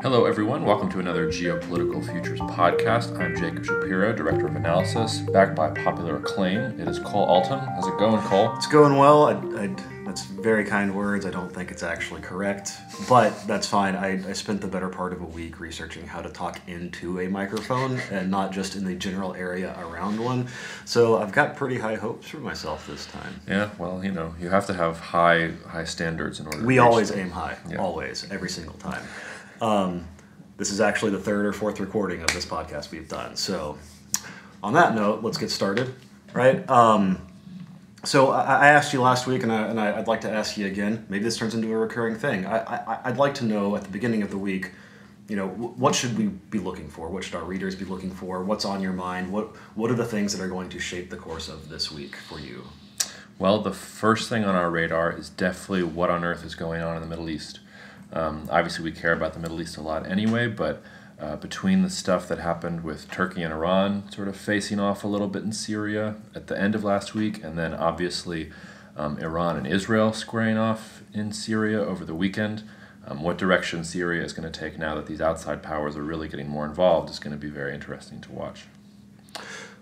Hello, everyone. Welcome to another Geopolitical Futures podcast. I'm Jacob Shapiro, Director of Analysis, backed by popular acclaim. It is Cole Alton. How's it going, Cole? It's going well. That's very kind words. I don't think it's actually correct, but that's fine. I spent the better part of a week researching how to talk into a microphone and not just in the general area around one. So I've got pretty high hopes for myself this time. Yeah, well, you have to have high standards in order to We reach always them. aim high, Yeah. always, every single time. This is actually the third or fourth recording of this podcast we've done. So on that note, let's get started, right? So I asked you last week, and I'd like to ask you again. Maybe this turns into a recurring thing. I'd like to know at the beginning of the week, what should we be looking for? What should our readers be looking for? What's on your mind? What are the things that are going to shape the course of this week for you? Well, the first thing on our radar is definitely what on earth is going on in the Middle East. Obviously, we care about the Middle East a lot anyway, but between the stuff that happened with Turkey and Iran sort of facing off a little bit in Syria at the end of last week, and then obviously Iran and Israel squaring off in Syria over the weekend, what direction Syria is going to take now that these outside powers are really getting more involved is going to be very interesting to watch.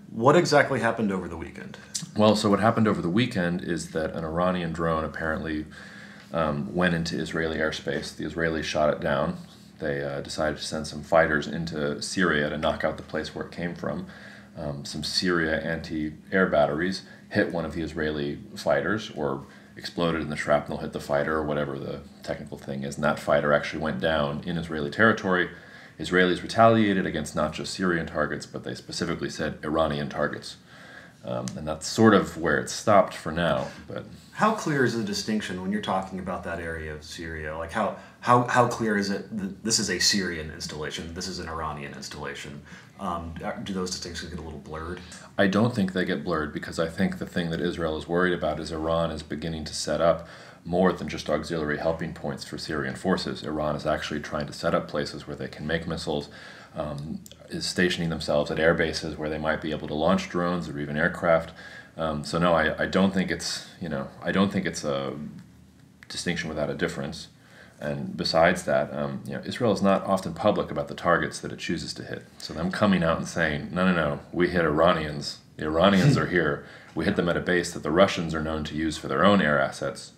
What exactly happened over the weekend? Well, so what happened over the weekend is that an Iranian drone apparently went into Israeli airspace. The Israelis shot it down. They decided to send some fighters into Syria to knock out the place where it came from. Some Syria anti-air batteries hit one of the Israeli fighters, or exploded and the shrapnel hit the fighter, or whatever the technical thing is, and that fighter actually went down in Israeli territory. Israelis retaliated against not just Syrian targets, but they specifically said Iranian targets. And that's sort of where it stopped for now. But how clear is the distinction when you're talking about that area of Syria? Like how clear is it that this is a Syrian installation, this is an Iranian installation? Do those distinctions get a little blurred? I don't think they get blurred, because I think the thing that Israel is worried about is Iran is beginning to set up more than just auxiliary helping points for Syrian forces. Iran is actually trying to set up places where they can make missiles, is stationing themselves at air bases where they might be able to launch drones or even aircraft. So no, I don't think it's a distinction without a difference. And besides that, Israel is not often public about the targets that it chooses to hit. So them coming out and saying, no, we hit Iranians. The Iranians are here. We hit them at a base that the Russians are known to use for their own air assets.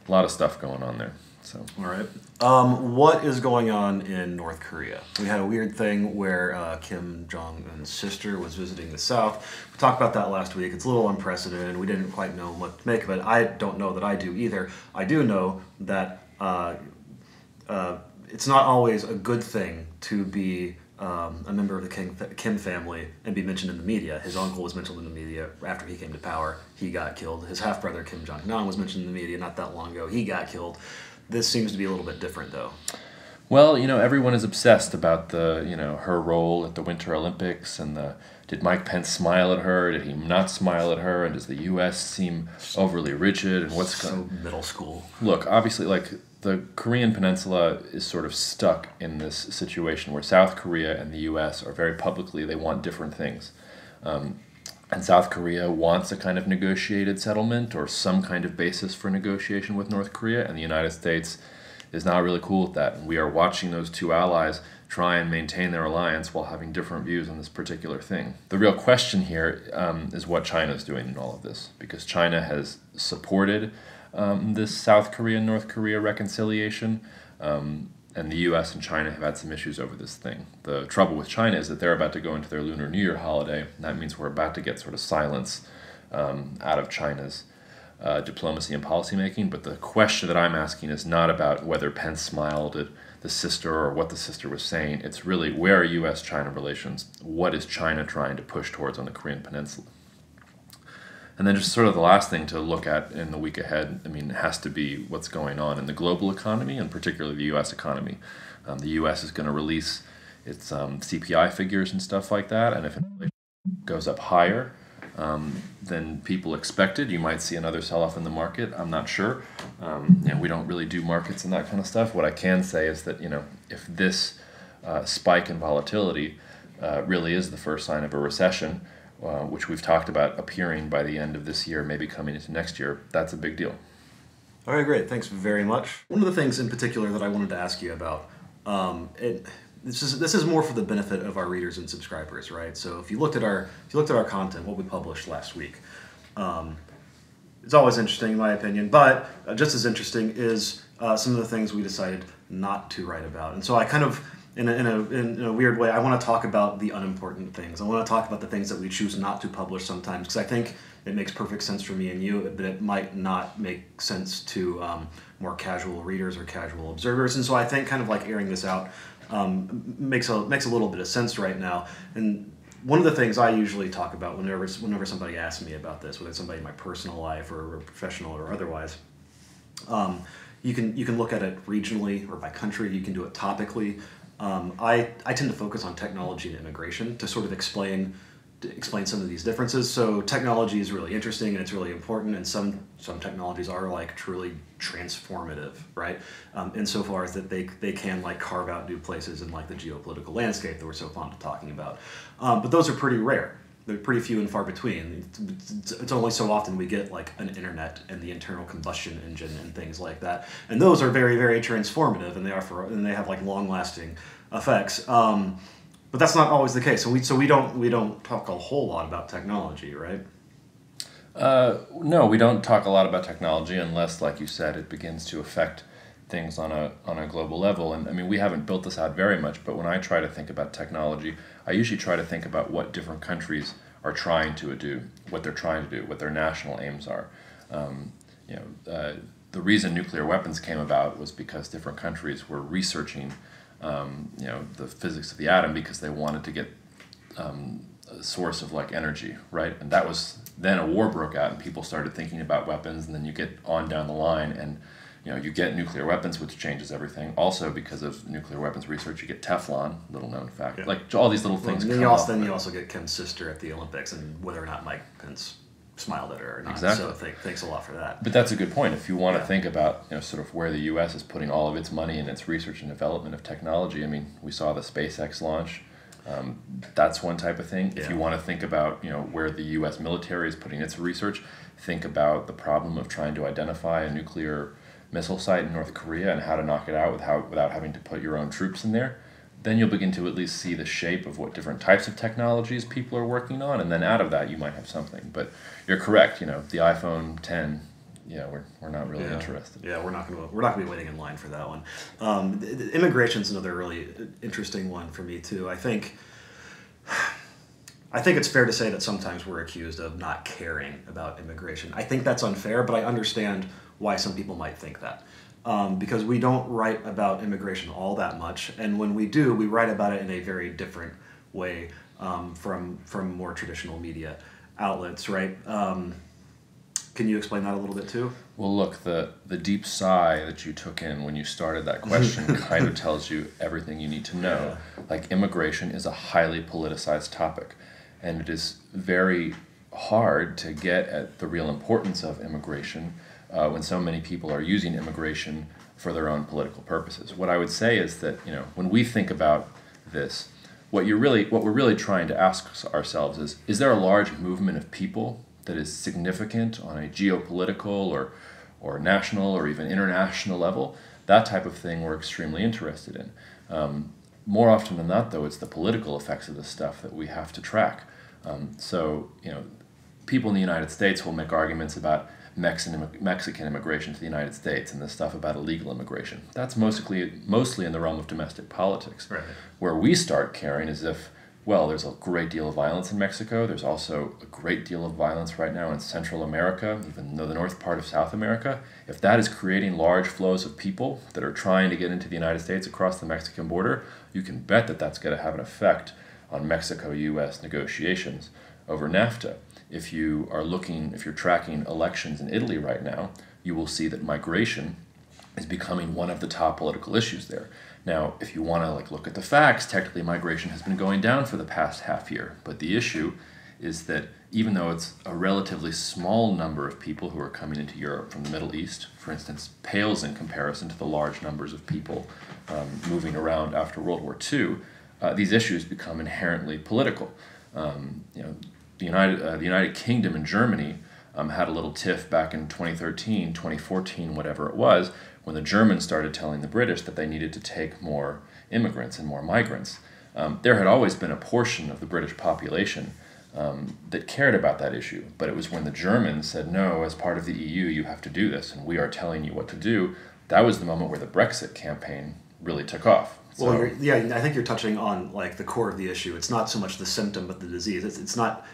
A lot of stuff going on there. So. All right. What is going on in North Korea? We had a weird thing where Kim Jong-un's sister was visiting the South. We talked about that last week. It's a little unprecedented. We didn't quite know what to make of it. I don't know that I do either. I do know that it's not always a good thing to be a member of the Kim family and be mentioned in the media. His uncle was mentioned in the media after he came to power. He got killed. His half-brother Kim Jong-nam was mentioned in the media not that long ago. He got killed. This seems to be a little bit different, though. Well, everyone is obsessed about her role at the Winter Olympics, and did Mike Pence smile at her? Did he not smile at her? And does the U.S. seem overly rigid? And what's so middle school? Look, obviously, the Korean Peninsula is sort of stuck in this situation where South Korea and the U.S. are very publicly, they want different things. And South Korea wants a kind of negotiated settlement or some kind of basis for negotiation with North Korea, and the United States is not really cool with that. And we are watching those two allies try and maintain their alliance while having different views on this particular thing. The real question here is what China is doing in all of this, because China has supported this South Korea-North Korea reconciliation, and the U.S. and China have had some issues over this thing. The trouble with China is that they're about to go into their Lunar New Year holiday, and that means we're about to get sort of silence out of China's diplomacy and policymaking. But the question that I'm asking is not about whether Pence smiled at the sister or what the sister was saying. It's really, where are U.S.-China relations? What is China trying to push towards on the Korean Peninsula? And then just sort of the last thing to look at in the week ahead, has to be what's going on in the global economy, and particularly the U.S. economy. The U.S. is going to release its CPI figures and stuff like that, and if inflation goes up higher than people expected, you might see another sell-off in the market. I'm not sure. We don't really do markets and that kind of stuff. What I can say is that, if this spike in volatility really is the first sign of a recession, which we've talked about appearing by the end of this year, maybe coming into next year, that's a big deal. All right, great. Thanks very much. One of the things in particular that I wanted to ask you about This is more for the benefit of our readers and subscribers, right? So if you looked at our content, what we published last week, it's always interesting in my opinion, but just as interesting is some of the things we decided not to write about. And so I kind of, in a weird way, I want to talk about the unimportant things. I want to talk about the things that we choose not to publish sometimes, because I think it makes perfect sense for me and you, but it might not make sense to more casual readers or casual observers. And so I think kind of like airing this out makes a little bit of sense right now. And one of the things I usually talk about whenever somebody asks me about this, whether it's somebody in my personal life or professional or otherwise, you can look at it regionally or by country. You can do it topically. I tend to focus on technology and immigration to sort of explain some of these differences. So technology is really interesting and it's really important, and some technologies are like truly transformative, right? Insofar as that they can like carve out new places in like the geopolitical landscape that we're so fond of talking about. But those are pretty rare. They're pretty few and far between. It's only so often we get like an internet and the internal combustion engine and things like that, and those are very, very transformative, and they have like long lasting effects. But that's not always the case, and we don't talk a whole lot about technology, right? No, we don't talk a lot about technology unless, like you said, it begins to affect things on a global level. And I mean, we haven't built this out very much, but when I try to think about technology, I usually try to think about what different countries are trying to do, what they're trying to do, what their national aims are. The reason nuclear weapons came about was because different countries were researching the physics of the atom because they wanted to get a source of like energy, right? And that was then a war broke out and people started thinking about weapons, and then you get on down the line and you get nuclear weapons, which changes everything. Also, because of nuclear weapons research, you get Teflon, little known fact. Yeah. Like all these little things. Well, then you also get Kim's sister at the Olympics, and whether or not Mike Pence smiled at her or not. Exactly. So thanks a lot for that. But that's a good point. If you want to think about sort of where the U.S. is putting all of its money in its research and development of technology, I mean, we saw the SpaceX launch. That's one type of thing. Yeah. If you want to think about where the U.S. military is putting its research, think about the problem of trying to identify a nuclear missile site in North Korea and how to knock it out without having to put your own troops in there. Then you'll begin to at least see the shape of what different types of technologies people are working on, and then out of that you might have something. But you're correct. The iPhone 10. We're not really interested. Yeah, we're not gonna be waiting in line for that one. Immigration's another really interesting one for me too. I think it's fair to say that sometimes we're accused of not caring about immigration. I think that's unfair, but I understand why some people might think that. Because we don't write about immigration all that much, and when we do, we write about it in a very different way from more traditional media outlets, right? Can you explain that a little bit too? Well, look, the deep sigh that you took in when you started that question kind of tells you everything you need to know. Yeah. Like, immigration is a highly politicized topic, and it is very hard to get at the real importance of immigration when so many people are using immigration for their own political purposes. What I would say is that when we think about this, what we're really trying to ask ourselves is there a large movement of people that is significant on a geopolitical or national or even international level? That type of thing we're extremely interested in. More often than not, though, it's the political effects of this stuff that we have to track. People in the United States will make arguments about Mexican immigration to the United States and this stuff about illegal immigration. That's mostly in the realm of domestic politics. Right. Where we start caring is if, well, there's a great deal of violence in Mexico. There's also a great deal of violence right now in Central America, even though the north part of South America. If that is creating large flows of people that are trying to get into the United States across the Mexican border, you can bet that that's going to have an effect on Mexico-U.S. negotiations over NAFTA. If you're tracking elections in Italy right now, you will see that migration is becoming one of the top political issues there. Now, if you want to look at the facts, technically migration has been going down for the past half year. But the issue is that even though it's a relatively small number of people who are coming into Europe from the Middle East, for instance, pales in comparison to the large numbers of people moving around after World War II, these issues become inherently political. The United Kingdom and Germany had a little tiff back in 2013, 2014, whatever it was, when the Germans started telling the British that they needed to take more immigrants and more migrants, there had always been a portion of the British population that cared about that issue. But it was when the Germans said, no, as part of the EU, you have to do this, and we are telling you what to do, that was the moment where the Brexit campaign really took off. So, well, I think you're touching on like the core of the issue. It's not so much the symptom, but the disease. It's not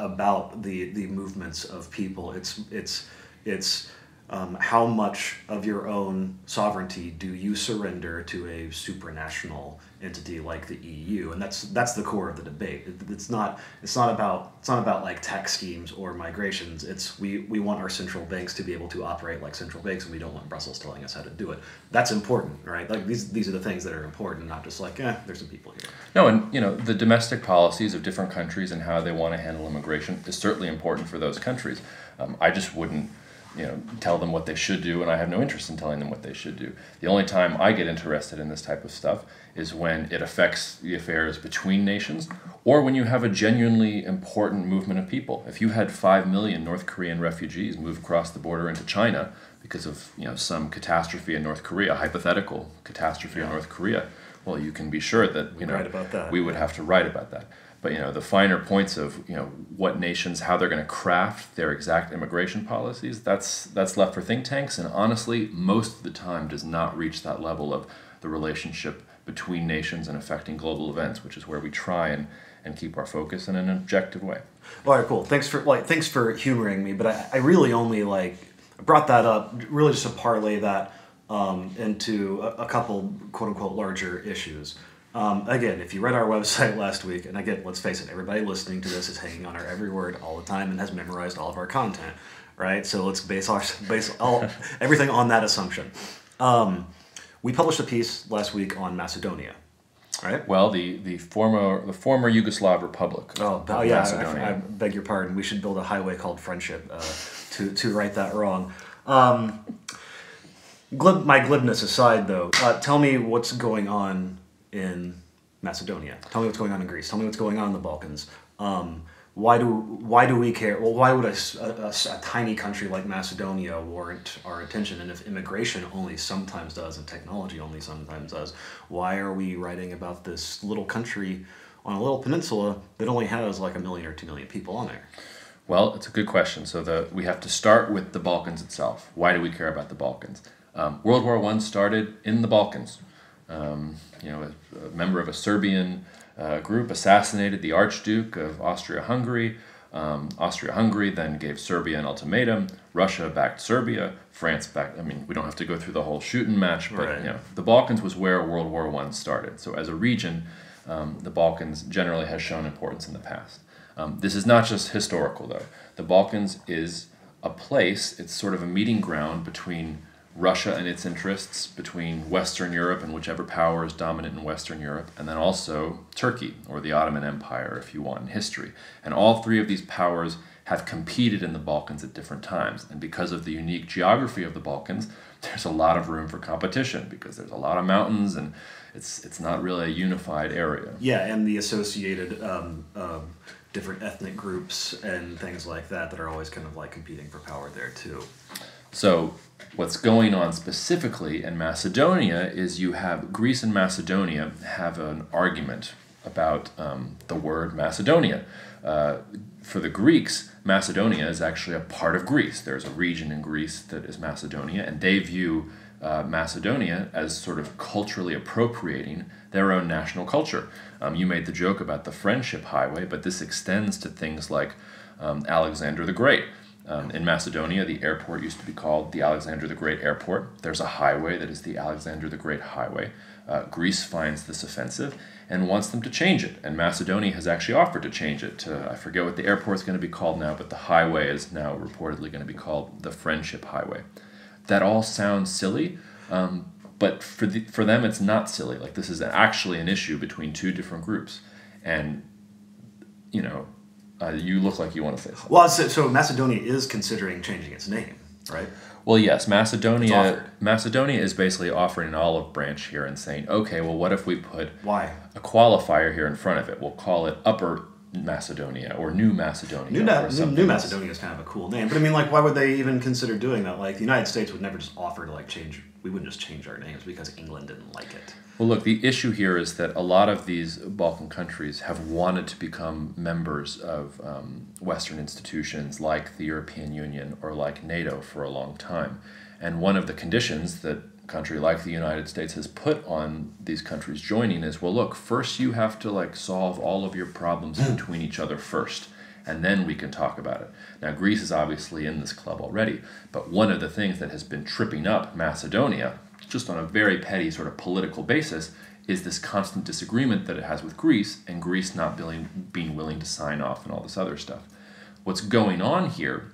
about the movements of people. It's how much of your own sovereignty do you surrender to a supranational entity like the EU, and that's the core of the debate. It's not about like tax schemes or migrations. It's we want our central banks to be able to operate like central banks, and we don't want Brussels telling us how to do it. That's important, right? Like these are the things that are important, not just like there's some people here. No, and the domestic policies of different countries and how they want to handle immigration is certainly important for those countries. I just wouldn't tell them what they should do, and I have no interest in telling them what they should do. The only time I get interested in this type of stuff is when it affects the affairs between nations, or when you have a genuinely important movement of people. If you had 5 million North Korean refugees move across the border into China because of some catastrophe in North Korea, hypothetical catastrophe in North Korea, well, you can be sure that write about that. We would have to write about that. But the finer points of what nations, how they're going to craft their exact immigration policies, that's left for think tanks, and honestly, most of the time does not reach that level of the relationship between nations and affecting global events, which is where we try and keep our focus in an objective way. All right, cool. Thanks for humoring me, but I really only brought that up really just to parlay that into a couple quote unquote larger issues. Again, if you read our website last week, and again, let's face it, everybody listening to this is hanging on our every word all the time and has memorized all of our content, right? So let's base everything on that assumption. We published a piece last week on Macedonia, right? Well, the former Yugoslav Republic. Oh yeah, Macedonia. I beg your pardon. We should build a highway called Friendship to right that wrong. My glibness aside, though, tell me what's going on in Macedonia. Tell me what's going on in Greece. Tell me what's going on in the Balkans. Why do we care? Well, why would a tiny country like Macedonia warrant our attention? And if immigration only sometimes does and technology only sometimes does, why are we writing about this little country on a little peninsula that only has like 1 million or 2 million people on there? Well, it's a good question. So we have to start with the Balkans itself. Why do we care about the Balkans? World War I started in the Balkans. A member of a Serbian group assassinated the Archduke of Austria-Hungary. Austria-Hungary then gave Serbia an ultimatum. Russia backed Serbia. France backed. We don't have to go through the whole shooting match, but right. The Balkans was where World War I started. So as a region, the Balkans generally has shown importance in the past. This is not just historical, though. The Balkans is a place. It's sort of a meeting ground between Russia and its interests, between Western Europe and whichever power is dominant in Western Europe, and then also Turkey, or the Ottoman Empire, if you want, in history. And all three of these powers have competed in the Balkans at different times. And because of the unique geography of the Balkans, there's a lot of room for competition, because there's a lot of mountains, and it's not really a unified area. Yeah, and the associated different ethnic groups and things like that are always kind of like competing for power there, too. So what's going on specifically in Macedonia is you have Greece and Macedonia have an argument about the word Macedonia. For the Greeks, Macedonia is actually a part of Greece. There's a region in Greece that is Macedonia, and they view Macedonia as sort of culturally appropriating their own national culture. You made the joke about the Friendship Highway, but this extends to things like Alexander the Great. In Macedonia, the airport used to be called the Alexander the Great Airport. There's a highway that is the Alexander the Great Highway. Greece finds this offensive and wants them to change it. And Macedonia has actually offered to change it to, I forget what the airport's going to be called now, but the highway is now reportedly going to be called the Friendship Highway. That all sounds silly, but for them it's not silly. Like, this is actually an issue between two different groups. And, you look like you want to say something. Well, so Macedonia is considering changing its name, right? Well, yes, Macedonia is basically offering an olive branch here and saying, okay, well, what if we put a qualifier here in front of it? We'll call it Upper Macedonia or New Macedonia or something. New Macedonia is kind of a cool name, but I mean, like, why would they even consider doing that? Like, the United States would never just offer to like change. We wouldn't just change our names because England didn't like it. Well, look, the issue here is that a lot of these Balkan countries have wanted to become members of Western institutions like the European Union or like NATO for a long time. And one of the conditions that a country like the United States has put on these countries joining is, well, look, first you have to like solve all of your problems between each other first, and then we can talk about it. Now, Greece is obviously in this club already, but one of the things that has been tripping up Macedonia, just on a very petty sort of political basis, is this constant disagreement that it has with Greece, and Greece not being willing to sign off and all this other stuff. What's going on here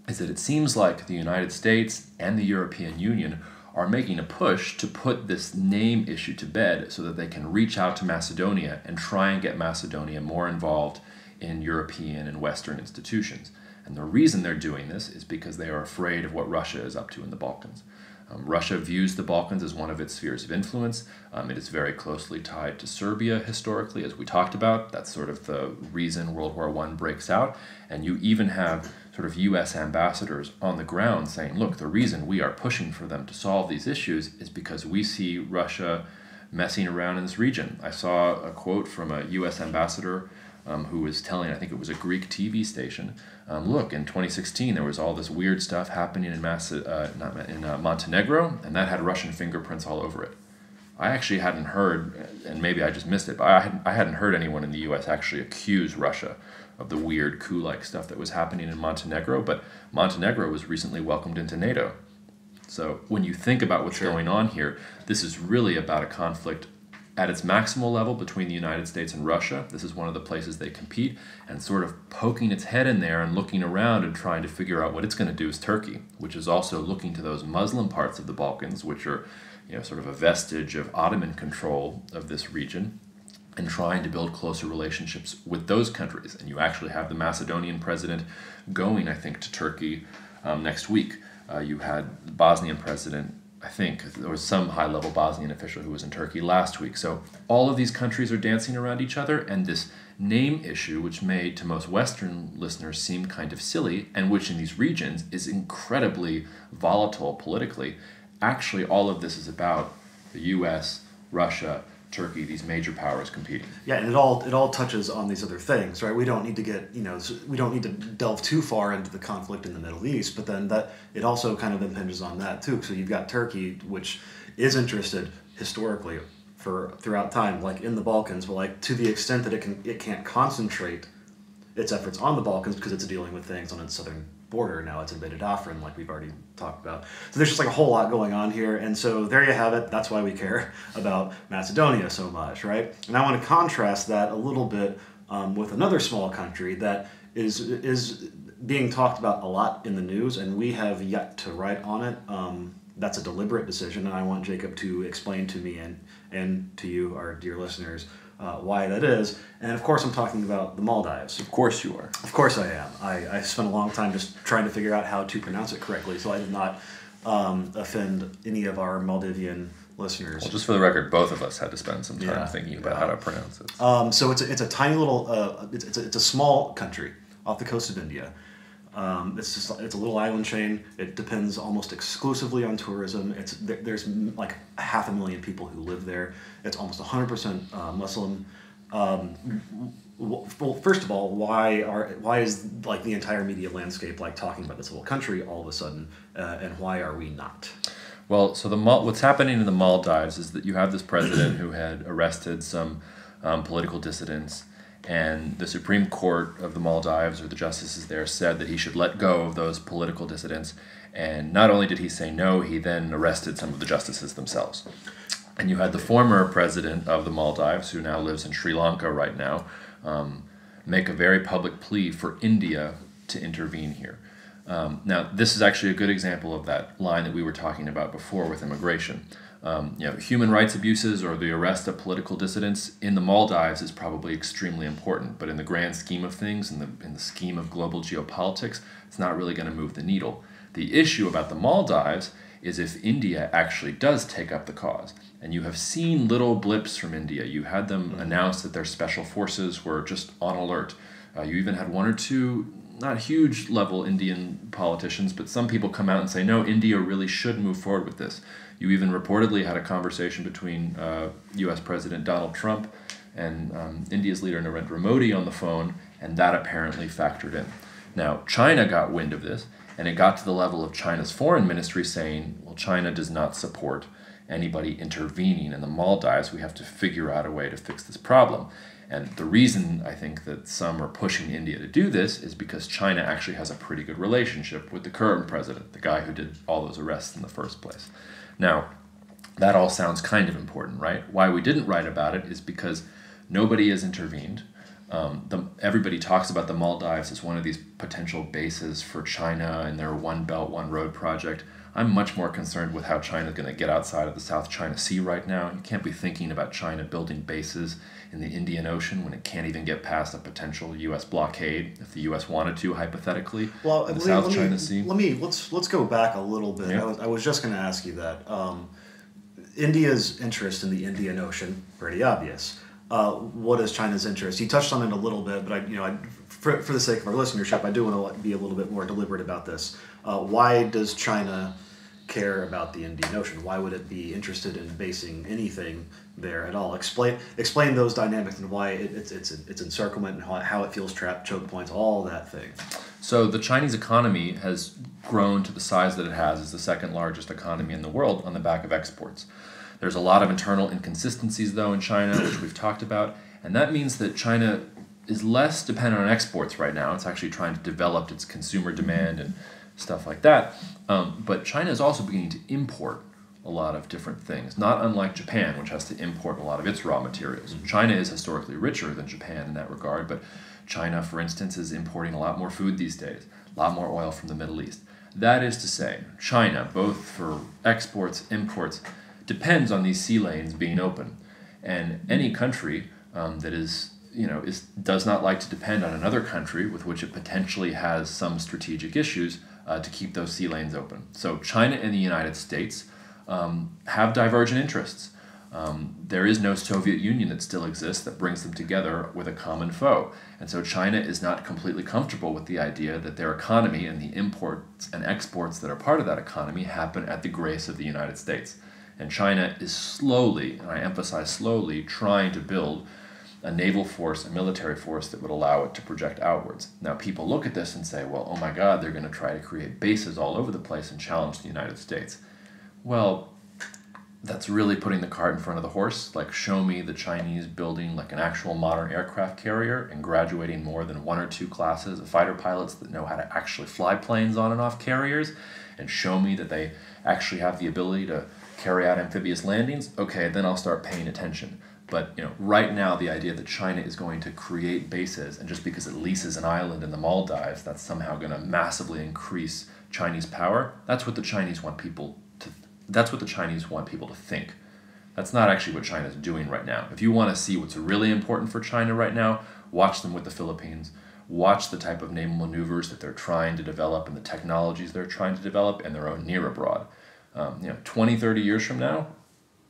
is that it seems like the United States and the European Union are making a push to put this name issue to bed so that they can reach out to Macedonia and try and get Macedonia more involved in European and Western institutions. And the reason they're doing this is because they are afraid of what Russia is up to in the Balkans. Russia views the Balkans as one of its spheres of influence. It is very closely tied to Serbia historically, as we talked about. That's sort of the reason World War I breaks out. And you even have sort of U.S. ambassadors on the ground saying, look, the reason we are pushing for them to solve these issues is because we see Russia messing around in this region. I saw a quote from a U.S. ambassador who was telling, I think it was a Greek TV station, look, in 2016 there was all this weird stuff happening in Montenegro, and that had Russian fingerprints all over it. I actually hadn't heard, and maybe I just missed it, but I hadn't heard anyone in the U.S. actually accuse Russia of the weird coup-like stuff that was happening in Montenegro, but Montenegro was recently welcomed into NATO. So when you think about what's going on here, this is really about a conflict at its maximal level between the United States and Russia. This is one of the places they compete, and sort of poking its head in there and looking around and trying to figure out what it's going to do is Turkey, which is also looking to those Muslim parts of the Balkans, which are, you know, sort of a vestige of Ottoman control of this region, and trying to build closer relationships with those countries. And you actually have the Macedonian president going, I think, to Turkey next week. You had the Bosnian president, I think, there was some high-level Bosnian official who was in Turkey last week. So all of these countries are dancing around each other, and this name issue, which may to most Western listeners seem kind of silly, and which in these regions is incredibly volatile politically, actually all of this is about the U.S., Russia, Turkey, these major powers competing. Yeah, and it all touches on these other things, right? We don't need to get, we don't need to delve too far into the conflict in the Middle East, but then that it also kind of impinges on that too. So you've got Turkey, which is interested historically throughout time, like in the Balkans, but like to the extent that it can't concentrate its efforts on the Balkans because it's dealing with things on its southern border. Now it's invaded Afrin, like we've already talked about. So there's just like a whole lot going on here, and so there you have it. That's why we care about Macedonia so much, right? And I want to contrast that a little bit with another small country that is being talked about a lot in the news, and we have yet to write on it. That's a deliberate decision, and I want Jacob to explain to me and to you, our dear listeners, why that is. And of course I'm talking about the Maldives. Of course you are. Of course I am. I spent a long time just trying to figure out how to pronounce it correctly, so I did not offend any of our Maldivian listeners. Well, just for the record, both of us had to spend some time thinking about how to pronounce it. So it's a tiny little, it's a small country off the coast of India. It's a little island chain. It depends almost exclusively on tourism. There's like 500,000 people who live there. It's almost 100% Muslim. Well, first of all, why is like the entire media landscape like talking about this whole country all of a sudden, and why are we not? Well, so what's happening in the Maldives is that you have this president who had arrested some political dissidents. And the Supreme Court of the Maldives, or the justices there, said that he should let go of those political dissidents. And not only did he say no, he then arrested some of the justices themselves. And you had the former president of the Maldives, who now lives in Sri Lanka right now, make a very public plea for India to intervene here. Now, this is actually a good example of that line that we were talking about before with immigration. Human rights abuses or the arrest of political dissidents in the Maldives is probably extremely important, but in the grand scheme of things, in the scheme of global geopolitics, it's not really going to move the needle. The issue about the Maldives is if India actually does take up the cause. And you have seen little blips from India. You had them announce that their special forces were just on alert. You even had one or two, not huge level Indian politicians, but some people come out and say, no, India really should move forward with this. You even reportedly had a conversation between U.S. President Donald Trump and India's leader Narendra Modi on the phone, and that apparently factored in. Now, China got wind of this, and it got to the level of China's foreign ministry saying, well, China does not support anybody intervening in the Maldives. We have to figure out a way to fix this problem. And the reason I think that some are pushing India to do this is because China actually has a pretty good relationship with the current president, the guy who did all those arrests in the first place. Now, that all sounds kind of important, right? Why we didn't write about it is because nobody has intervened. Everybody talks about the Maldives as one of these potential bases for China and their One Belt, One Road project. I'm much more concerned with how China's going to get outside of the South China Sea right now. You can't be thinking about China building bases in the Indian Ocean when it can't even get past a potential U.S. blockade if the U.S. wanted to, hypothetically, in the South China Sea. Let's go back a little bit. Yeah. I was just going to ask you that. India's interest in the Indian Ocean, pretty obvious. What is China's interest? You touched on it a little bit, but for the sake of our listenership, I do want to be a little bit more deliberate about this. Why does China care about the Indian Ocean? Why would it be interested in basing anything there at all? Explain those dynamics and why it's encirclement and how it feels trapped, choke points, all that thing. So the Chinese economy has grown to the size that it has as the second largest economy in the world on the back of exports. There's a lot of internal inconsistencies, though, in China, which we've talked about, and that means that China is less dependent on exports right now. It's actually trying to develop its consumer demand and stuff like that. But China is also beginning to import a lot of different things, not unlike Japan, which has to import a lot of its raw materials. China is historically richer than Japan in that regard, but China, for instance, is importing a lot more food these days, a lot more oil from the Middle East. That is to say, China, both for exports, imports, depends on these sea lanes being open. And any country that does not like to depend on another country with which it potentially has some strategic issues to keep those sea lanes open. So China and the United States have divergent interests. There is no Soviet Union that still exists that brings them together with a common foe. And so China is not completely comfortable with the idea that their economy and the imports and exports that are part of that economy happen at the grace of the United States. And China is slowly, and I emphasize slowly, trying to build a naval force, a military force that would allow it to project outwards. Now, people look at this and say, well, oh my God, they're going to try to create bases all over the place and challenge the United States. Well, that's really putting the cart in front of the horse. Like, show me the Chinese building like an actual modern aircraft carrier and graduating more than one or two classes of fighter pilots that know how to actually fly planes on and off carriers, and show me that they actually have the ability to carry out amphibious landings. Okay, then I'll start paying attention. But right now, the idea that China is going to create bases, and just because it leases an island in the Maldives, that's somehow going to massively increase Chinese power. That's what the Chinese want people to. That's what the Chinese want people to think. That's not actually what China's doing right now. If you want to see what's really important for China right now, watch them with the Philippines. Watch the type of naval maneuvers that they're trying to develop and the technologies they're trying to develop in their own near abroad. 20, 30 years from now,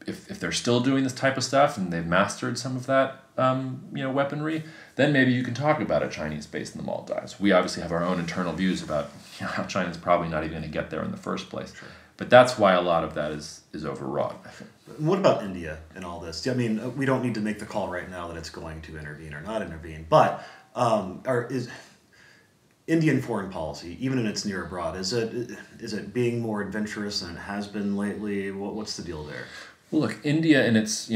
if they're still doing this type of stuff and they've mastered some of that weaponry, then maybe you can talk about a Chinese base in the Maldives. We obviously have our own internal views about how China's probably not even going to get there in the first place. Sure. But that's why a lot of that is overwrought, I think. What about India and all this? I mean, we don't need to make the call right now that it's going to intervene or not intervene, but is Indian foreign policy, even in its near abroad, is it being more adventurous than it has been lately? What's the deal there? Well, look, India, and it's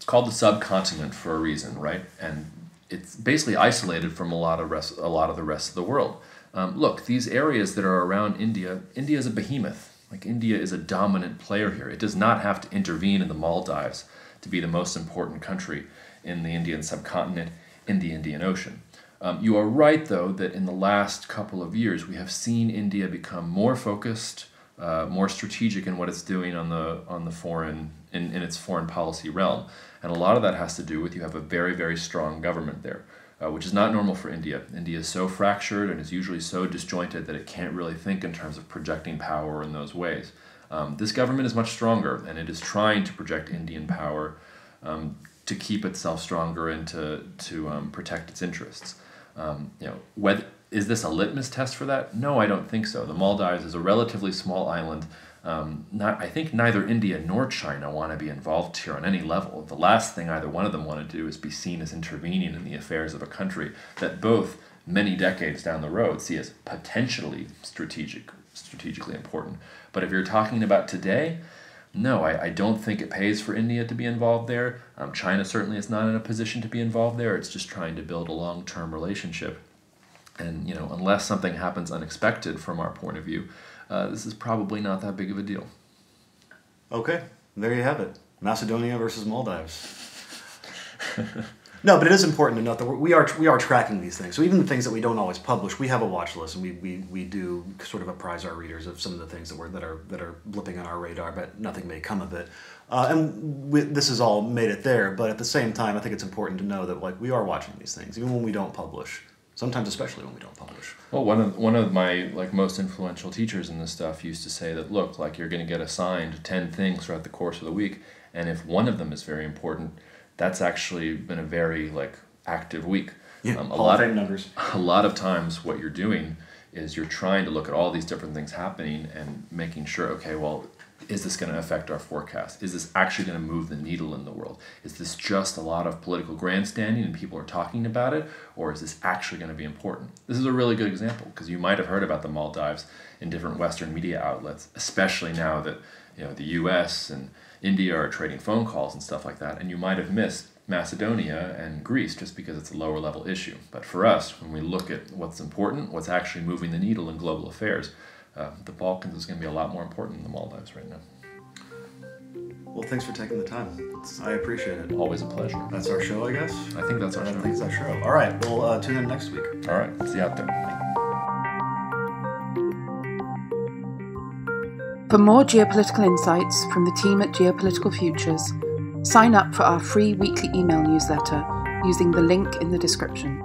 called the subcontinent for a reason, right? And it's basically isolated from a lot of the rest of the world. Look, these areas that are around India is a behemoth. Like, India is a dominant player here. It does not have to intervene in the Maldives to be the most important country in the Indian subcontinent, in the Indian Ocean. You are right, though, that in the last couple of years we have seen India become more focused, more strategic in what it's doing on the foreign in its foreign policy realm, and a lot of that has to do with you have a very, very strong government there, which is not normal for India. India is so fractured and is usually so disjointed that it can't really think in terms of projecting power in those ways. This government is much stronger, and it is trying to project Indian power to keep itself stronger and to protect its interests. Is this a litmus test for that? No, I don't think so. The Maldives is a relatively small island. I think neither India nor China want to be involved here on any level. The last thing either one of them want to do is be seen as intervening in the affairs of a country that both, many decades down the road, see as potentially strategically important. But if you're talking about today, no, I don't think it pays for India to be involved there. China certainly is not in a position to be involved there. It's just trying to build a long-term relationship. And unless something happens unexpected from our point of view, this is probably not that big of a deal. Okay, there you have it. Macedonia versus Maldives. No, but it is important to note that we are tracking these things. So even the things that we don't always publish, we have a watch list, and we do sort of apprise our readers of some of the things that are blipping on our radar, but nothing may come of it. This has all made it there. But at the same time, I think it's important to know that we are watching these things, even when we don't publish. Sometimes, especially when we don't publish. Well, one of my most influential teachers in this stuff used to say that, look, you're going to get assigned 10 things throughout the course of the week, and if one of them is very important, that's actually been a very active week. Yeah, Hall of Fame numbers. A lot of times, what you're doing is you're trying to look at all these different things happening and making sure, okay, well, is this going to affect our forecast? Is this actually going to move the needle in the world? Is this just a lot of political grandstanding and people are talking about it, or is this actually going to be important? This is a really good example, because you might have heard about the Maldives in different Western media outlets, especially now that the U.S. and India are trading phone calls and stuff like that, and you might have missed Macedonia and Greece just because it's a lower level issue. But for us, when we look at what's important, what's actually moving the needle in global affairs, the Balkans is going to be a lot more important than the Maldives right now. Well, thanks for taking the time. I appreciate it. Always a pleasure. That's our show, I guess? I think that's our show. I think it's our show. All right, we'll tune in next week. All right, see you out there. For more geopolitical insights from the team at Geopolitical Futures, sign up for our free weekly email newsletter using the link in the description.